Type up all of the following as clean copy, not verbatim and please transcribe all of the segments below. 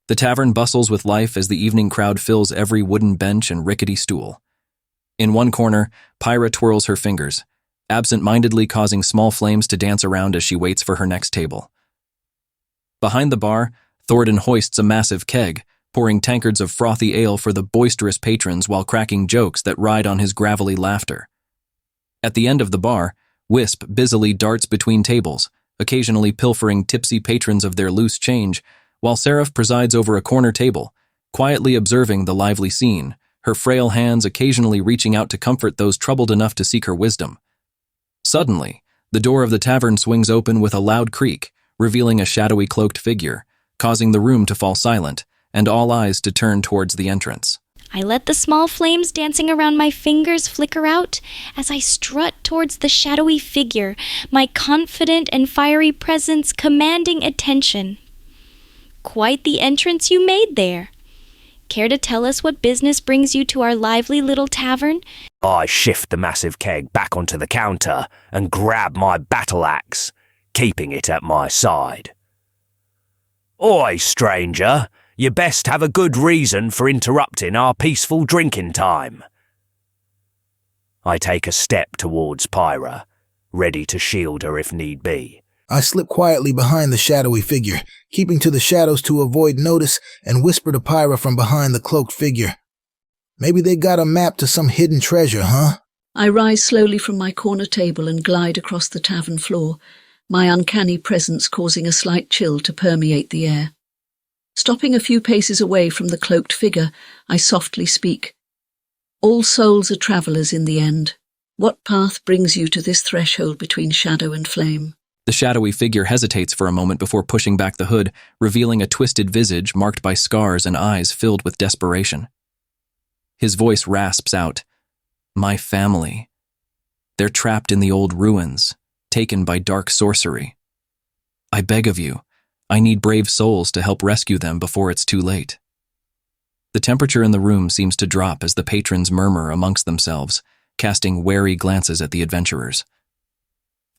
The tavern bustles with life as the evening crowd fills every wooden bench and rickety stool. In one corner, Pyra twirls her fingers, absent-mindedly causing small flames to dance around as she waits for her next table. Behind the bar, Thoradin hoists a massive keg, pouring tankards of frothy ale for the boisterous patrons while cracking jokes that ride on his gravelly laughter. At the end of the bar, Wisp busily darts between tables, occasionally pilfering tipsy patrons of their loose change, while Seraph presides over a corner table, quietly observing the lively scene, her frail hands occasionally reaching out to comfort those troubled enough to seek her wisdom. Suddenly, the door of the tavern swings open with a loud creak, revealing a shadowy cloaked figure, causing the room to fall silent, and all eyes to turn towards the entrance. I let the small flames dancing around my fingers flicker out as I strut towards the shadowy figure, my confident and fiery presence commanding attention. Quite the entrance you made there. Care to tell us what business brings you to our lively little tavern? I shift the massive keg back onto the counter and grab my battle axe, keeping it at my side. Oi, stranger, you best have a good reason for interrupting our peaceful drinking time. I take a step towards Pyra, ready to shield her if need be. I slip quietly behind the shadowy figure, keeping to the shadows to avoid notice, and whisper to Pyra from behind the cloaked figure. Maybe they got a map to some hidden treasure, huh? I rise slowly from my corner table and glide across the tavern floor, my uncanny presence causing a slight chill to permeate the air. Stopping a few paces away from the cloaked figure, I softly speak. All souls are travellers in the end. What path brings you to this threshold between shadow and flame? The shadowy figure hesitates for a moment before pushing back the hood, revealing a twisted visage marked by scars and eyes filled with desperation. His voice rasps out, "My family. They're trapped in the old ruins, taken by dark sorcery. I beg of you, I need brave souls to help rescue them before it's too late." The temperature in the room seems to drop as the patrons murmur amongst themselves, casting wary glances at the adventurers.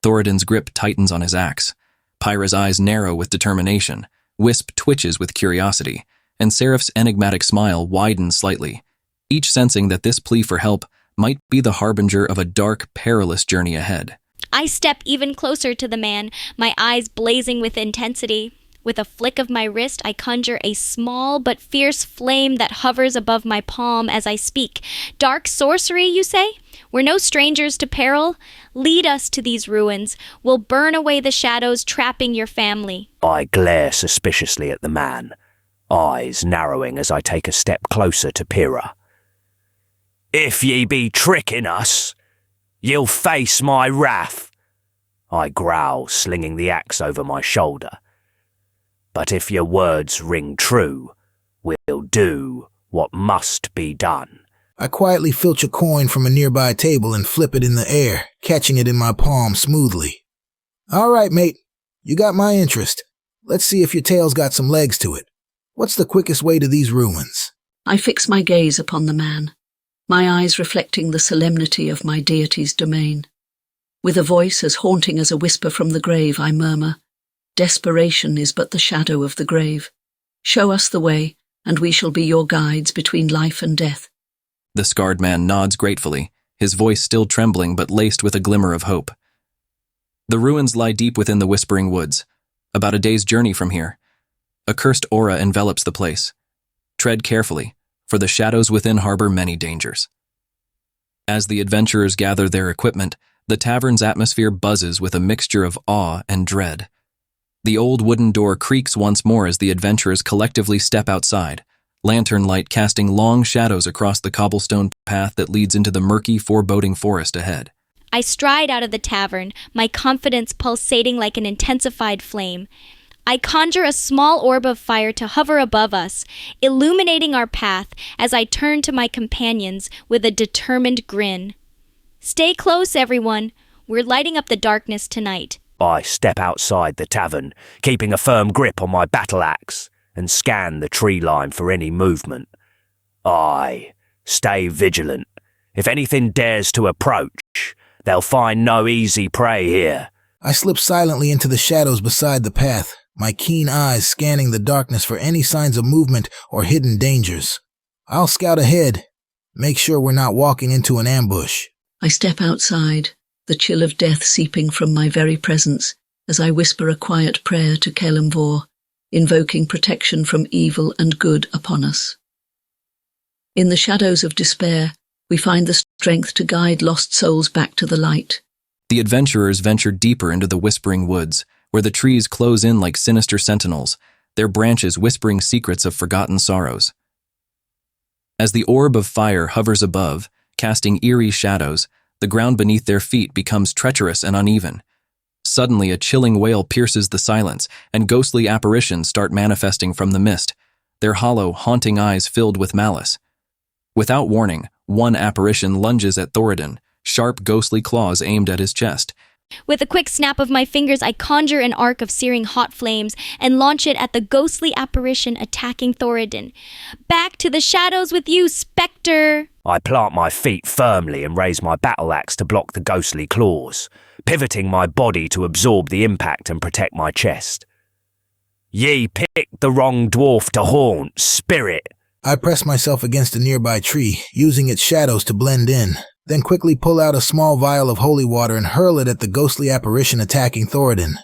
Thoradin's grip tightens on his axe. Pyra's eyes narrow with determination, Wisp twitches with curiosity, and Seraph's enigmatic smile widens slightly, each sensing that this plea for help might be the harbinger of a dark, perilous journey ahead. I step even closer to the man, my eyes blazing with intensity. With a flick of my wrist, I conjure a small but fierce flame that hovers above my palm as I speak. Dark sorcery, you say? We're no strangers to peril. Lead us to these ruins. We'll burn away the shadows trapping your family. I glare suspiciously at the man, eyes narrowing as I take a step closer to Pyra. If ye be tricking us, you'll face my wrath, I growl, slinging the axe over my shoulder. But if your words ring true, we'll do what must be done. I quietly filch a coin from a nearby table and flip it in the air, catching it in my palm smoothly. All right, mate. You got my interest. Let's see if your tale's got some legs to it. What's the quickest way to these ruins? I fix my gaze upon the man, my eyes reflecting the solemnity of my deity's domain. With a voice as haunting as a whisper from the grave, I murmur, "Desperation is but the shadow of the grave. Show us the way, and we shall be your guides between life and death." The scarred man nods gratefully, his voice still trembling but laced with a glimmer of hope. The ruins lie deep within the Whispering Woods, about a day's journey from here. A cursed aura envelops the place. Tread carefully, for the shadows within harbor many dangers. As the adventurers gather their equipment, the tavern's atmosphere buzzes with a mixture of awe and dread. The old wooden door creaks once more as the adventurers collectively step outside, lantern light casting long shadows across the cobblestone path that leads into the murky, foreboding forest ahead. I stride out of the tavern, my confidence pulsating like an intensified flame. I conjure a small orb of fire to hover above us, illuminating our path as I turn to my companions with a determined grin. Stay close, everyone. We're lighting up the darkness tonight. I step outside the tavern, keeping a firm grip on my battle axe, and scan the tree line for any movement. Aye, stay vigilant. If anything dares to approach, they'll find no easy prey here. I slip silently into the shadows beside the path, my keen eyes scanning the darkness for any signs of movement or hidden dangers. I'll scout ahead, make sure we're not walking into an ambush. I step outside, the chill of death seeping from my very presence as I whisper a quiet prayer to Kelemvor, invoking protection from evil and good upon us. In the shadows of despair, we find the strength to guide lost souls back to the light. The adventurers venture deeper into the whispering woods, where the trees close in like sinister sentinels, their branches whispering secrets of forgotten sorrows. As the orb of fire hovers above, casting eerie shadows, the ground beneath their feet becomes treacherous and uneven. Suddenly, a chilling wail pierces the silence, and ghostly apparitions start manifesting from the mist, their hollow, haunting eyes filled with malice. Without warning, one apparition lunges at Thoradin, sharp ghostly claws aimed at his chest. With a quick snap of my fingers, I conjure an arc of searing hot flames and launch it at the ghostly apparition attacking Thoradin. Back to the shadows with you, Spectre! I plant my feet firmly and raise my battle axe to block the ghostly claws, pivoting my body to absorb the impact and protect my chest. Ye picked the wrong dwarf to haunt, spirit! I press myself against a nearby tree, using its shadows to blend in, then quickly pull out a small vial of holy water and hurl it at the ghostly apparition attacking Thoradin.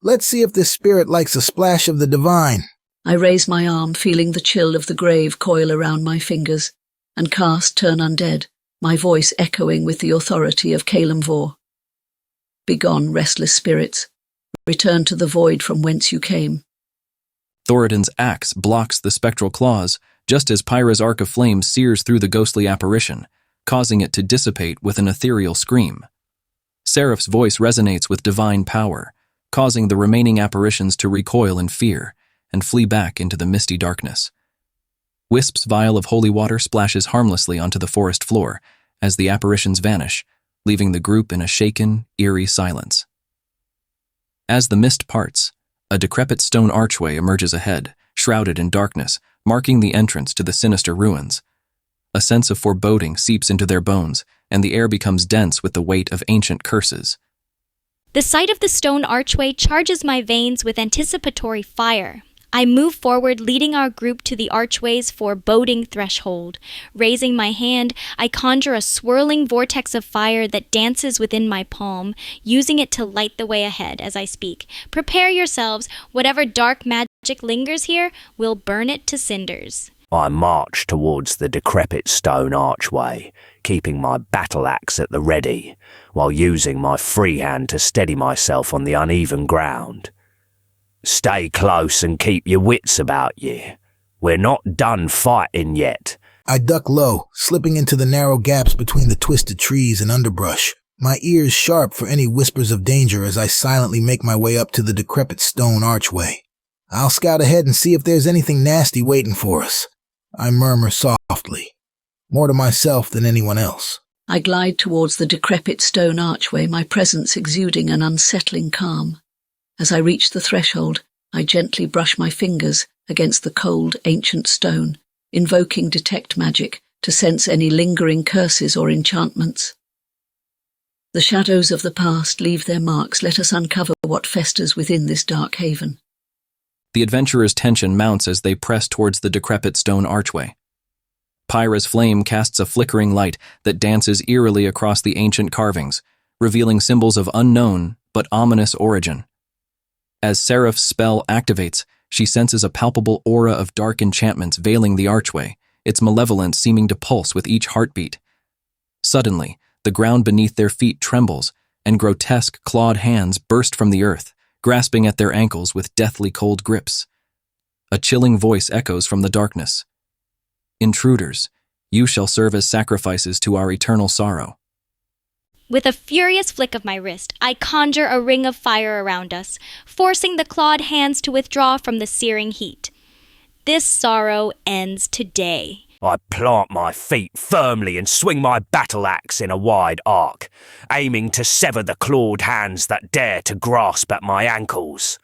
Let's see if this spirit likes a splash of the divine. I raise my arm, feeling the chill of the grave coil around my fingers, and cast Turn Undead, my voice echoing with the authority of Kelemvor. Begone, restless spirits. Return to the void from whence you came. Thoradin's axe blocks the spectral claws, just as Pyra's arc of flame sears through the ghostly apparition, causing it to dissipate with an ethereal scream. Seraph's voice resonates with divine power, causing the remaining apparitions to recoil in fear and flee back into the misty darkness. Wisp's vial of holy water splashes harmlessly onto the forest floor as the apparitions vanish, leaving the group in a shaken, eerie silence. As the mist parts, a decrepit stone archway emerges ahead, shrouded in darkness, marking the entrance to the sinister ruins. A sense of foreboding seeps into their bones, and the air becomes dense with the weight of ancient curses. The sight of the stone archway charges my veins with anticipatory fire. I move forward, leading our group to the archway's foreboding threshold. Raising my hand, I conjure a swirling vortex of fire that dances within my palm, using it to light the way ahead as I speak. Prepare yourselves. Whatever dark magic lingers here, we'll burn it to cinders. I march towards the decrepit stone archway, keeping my battle axe at the ready, while using my free hand to steady myself on the uneven ground. Stay close and keep your wits about you. We're not done fighting yet. I duck low, slipping into the narrow gaps between the twisted trees and underbrush, my ears sharp for any whispers of danger as I silently make my way up to the decrepit stone archway. I'll scout ahead and see if there's anything nasty waiting for us. I murmur softly, more to myself than anyone else. I glide towards the decrepit stone archway, my presence exuding an unsettling calm. As I reach the threshold, I gently brush my fingers against the cold, ancient stone, invoking detect magic to sense any lingering curses or enchantments. The shadows of the past leave their marks. Let us uncover what festers within this dark haven. The adventurers' tension mounts as they press towards the decrepit stone archway. Pyra's flame casts a flickering light that dances eerily across the ancient carvings, revealing symbols of unknown but ominous origin. As Seraph's spell activates, she senses a palpable aura of dark enchantments veiling the archway, its malevolence seeming to pulse with each heartbeat. Suddenly, the ground beneath their feet trembles, and grotesque, clawed hands burst from the earth, grasping at their ankles with deathly cold grips. A chilling voice echoes from the darkness. "Intruders, you shall serve as sacrifices to our eternal sorrow." With a furious flick of my wrist, I conjure a ring of fire around us, forcing the clawed hands to withdraw from the searing heat. This sorrow ends today. I plant my feet firmly and swing my battle axe in a wide arc, aiming to sever the clawed hands that dare to grasp at my ankles.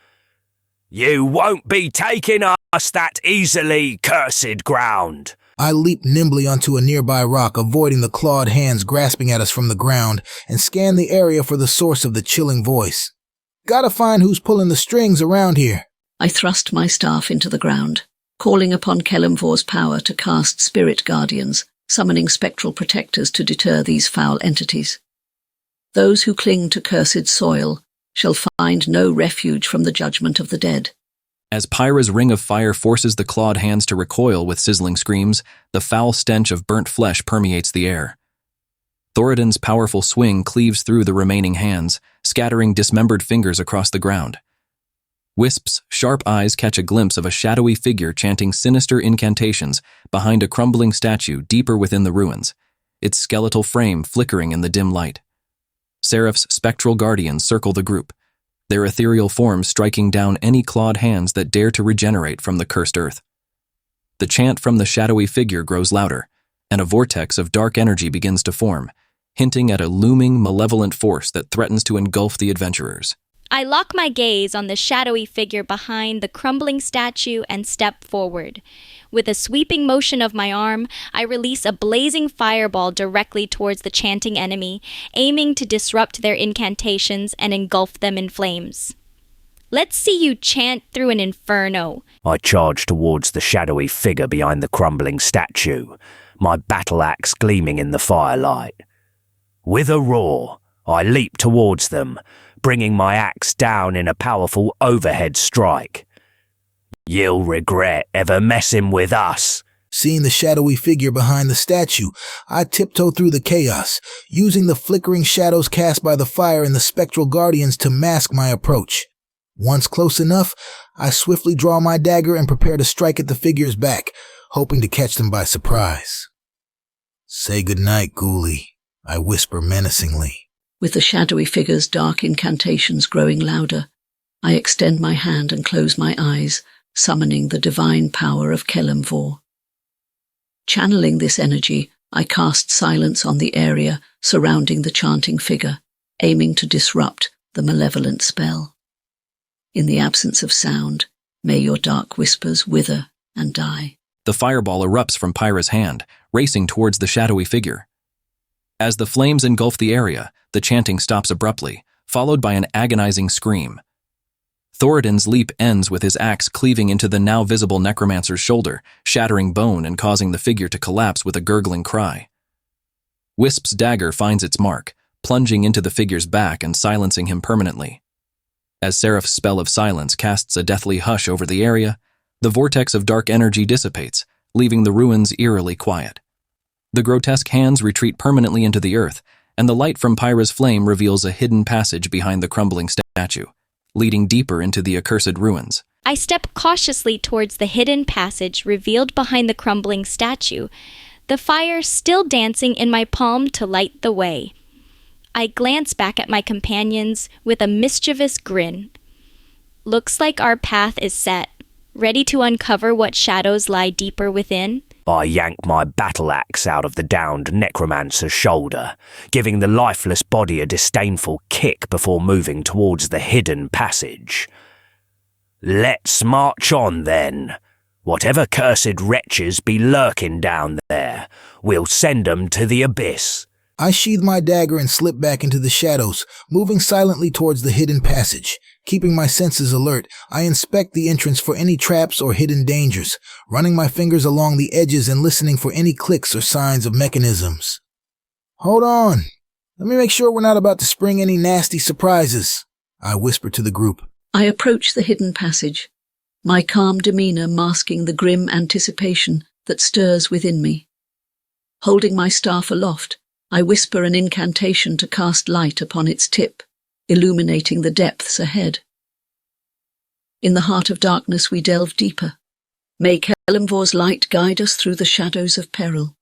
You won't be taking us that easily, cursed ground. I leap nimbly onto a nearby rock, avoiding the clawed hands grasping at us from the ground, and scan the area for the source of the chilling voice. Gotta find who's pulling the strings around here. I thrust my staff into the ground, calling upon Kelemvor's power to cast spirit guardians, summoning spectral protectors to deter these foul entities. Those who cling to cursed soil shall find no refuge from the judgment of the dead. As Pyra's ring of fire forces the clawed hands to recoil with sizzling screams, the foul stench of burnt flesh permeates the air. Thoradin's powerful swing cleaves through the remaining hands, scattering dismembered fingers across the ground. Wisp's sharp eyes catch a glimpse of a shadowy figure chanting sinister incantations behind a crumbling statue deeper within the ruins, its skeletal frame flickering in the dim light. Seraph's spectral guardians circle the group, their ethereal forms striking down any clawed hands that dare to regenerate from the cursed earth. The chant from the shadowy figure grows louder, and a vortex of dark energy begins to form, hinting at a looming, malevolent force that threatens to engulf the adventurers. I lock my gaze on the shadowy figure behind the crumbling statue and step forward. With a sweeping motion of my arm, I release a blazing fireball directly towards the chanting enemy, aiming to disrupt their incantations and engulf them in flames. Let's see you chant through an inferno. I charge towards the shadowy figure behind the crumbling statue, my battle axe gleaming in the firelight. With a roar, I leap towards them, bringing my axe down in a powerful overhead strike. You'll regret ever messing with us. Seeing the shadowy figure behind the statue, I tiptoe through the chaos, using the flickering shadows cast by the fire and the spectral guardians to mask my approach. Once close enough, I swiftly draw my dagger and prepare to strike at the figure's back, hoping to catch them by surprise. "Say goodnight, ghoulie," I whisper menacingly. With the shadowy figure's dark incantations growing louder, I extend my hand and close my eyes, summoning the divine power of Kelemvor. Channeling this energy, I cast silence on the area surrounding the chanting figure, aiming to disrupt the malevolent spell. In the absence of sound, may your dark whispers wither and die. The fireball erupts from Pyra's hand, racing towards the shadowy figure. As the flames engulf the area, the chanting stops abruptly, followed by an agonizing scream. Thoradin's leap ends with his axe cleaving into the now visible necromancer's shoulder, shattering bone and causing the figure to collapse with a gurgling cry. Wisp's dagger finds its mark, plunging into the figure's back and silencing him permanently. As Seraph's spell of silence casts a deathly hush over the area, the vortex of dark energy dissipates, leaving the ruins eerily quiet. The grotesque hands retreat permanently into the earth, and the light from Pyra's flame reveals a hidden passage behind the crumbling statue, leading deeper into the accursed ruins. I step cautiously towards the hidden passage revealed behind the crumbling statue, the fire still dancing in my palm to light the way. I glance back at my companions with a mischievous grin. Looks like our path is set, ready to uncover what shadows lie deeper within. I yank my battle axe out of the downed necromancer's shoulder, giving the lifeless body a disdainful kick before moving towards the hidden passage. Let's march on then. Whatever cursed wretches be lurking down there, we'll send 'em to the abyss. I sheathe my dagger and slip back into the shadows, moving silently towards the hidden passage. Keeping my senses alert, I inspect the entrance for any traps or hidden dangers, running my fingers along the edges and listening for any clicks or signs of mechanisms. "Hold on. Let me make sure we're not about to spring any nasty surprises," I whisper to the group. I approach the hidden passage, my calm demeanor masking the grim anticipation that stirs within me. Holding my staff aloft, I whisper an incantation to cast light upon its tip, illuminating the depths ahead. In the heart of darkness we delve deeper. May Kelemvor's light guide us through the shadows of peril.